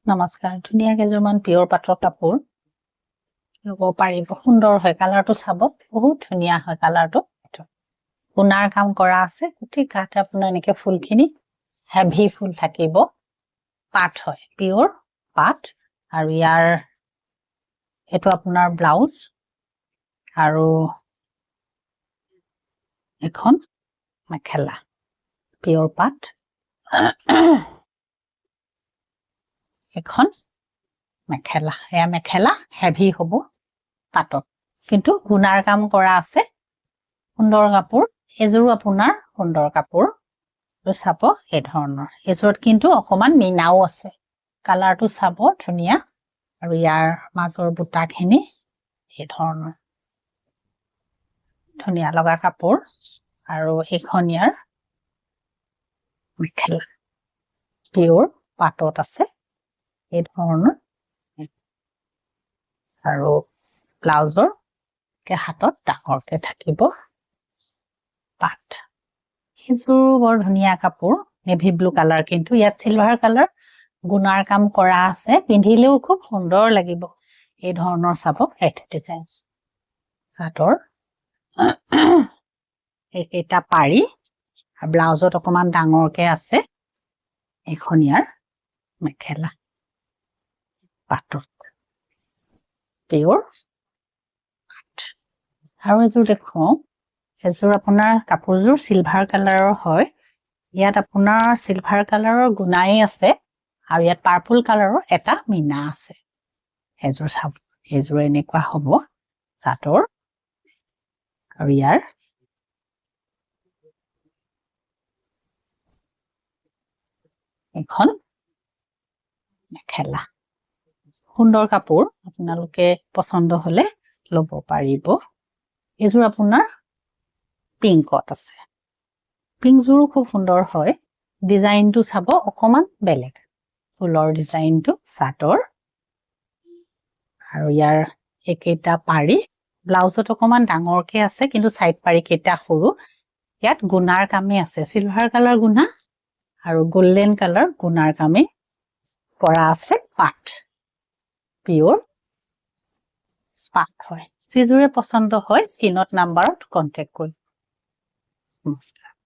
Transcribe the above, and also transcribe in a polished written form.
নমস্কাৰ ধুনীয়া কেইযোৰমান পিয়ৰ পাটৰ কাপোৰ ল'ব পাৰিব সুন্দৰ হয় কালাৰটো চাব বহুত ধুনীয়া হয় কালাৰটো গুণাৰ কাম কৰা আছে গোটেই গাতে আপোনাৰ এনেকে ফুলখিনি হেভি ফুল থাকিব পাট হয় পিয়ৰ পাট আৰু ইয়াৰ এটো আপোনাৰ ব্লাউজ আৰু এখন মেখেলা পিয়ৰ পাট এখন মেখেলা এয়া মেখেলা হেভি হ'ব পাটত কিন্তু গুণাৰ কাম কৰা আছে সুন্দৰ কাপোৰ এযোৰ আপোনাৰ সুন্দৰ কাপোৰ চাব এই ধৰণৰ এযোৰত কিন্তু অকমান মিনাও আছে কালাৰটো চাব ধুনীয়া আৰু ইয়াৰ মাজৰ বুটাখিনি এই ধৰণৰ ধুনীয়া লগা কাপোৰ আৰু এইখন ইয়াৰ মেখেলা পিয়ৰ পাটত আছে এই ধৰণৰ আৰু ব্লাউজৰ হাতত ডাঙৰকে থাকিব পাট এযোৰ বৰ ধুনীয়া কাপোৰ নেভি ব্লু কালাৰ কিন্তু ইয়াত সিলভাৰ কালাৰ গুণাৰ কাম কৰা আছে পিন্ধিলেও খুব সুন্দৰ লাগিব এই ধৰণৰ চাব এটা ডিজাইন হাতৰ এইটা পাৰি ব্লাউজত অকমান ডাঙৰকে আছে এখন ইয়াৰ মেখেলা পাটত পিয়ৰ পাট আৰু এযোৰ দেখুৱাও এযোৰ আপোনাৰ কাপোৰযোৰ সিলভাৰ কালাৰৰ হয় ইয়াত আপোনাৰ সিলভাৰ কালাৰৰ গুণাই আছে আৰু ইয়াত পাৰ্পল কালাৰৰ এটা মিনা আছে এযোৰ চাব এযোৰ এনেকুৱা হ'ব চাদৰ আৰু ইয়াৰ এখন মেখেলা সুন্দৰ কাপোৰ আপোনালোকে পছন্দ হলে ল'ব পাৰিব এযোৰ আপোনাৰ পিংকত আছে পিংকযোৰো খুব সুন্দৰ হয় ডিজাইনটো চাব অকমান বেলেগ ফুলৰ ডিজাইনটো চাদৰ আৰু ইয়াৰ একেটা পাৰি ব্লাউজত অকমান ডাঙৰকে আছে কিন্তু সাইড পাৰি কেটা সৰু ইয়াত গুণাৰ কামে আছে সিলভাৰ কালাৰ গুণা আৰু গোল্ডেন কালাৰ গুণাৰ কামে পৰা আছে পাট পিয়ৰ পাট হয় যিযোৰে পছন্দ হয় স্ক্ৰিনত নাম্বাৰত কন্টেক্ট কৰিম নমস্কাৰ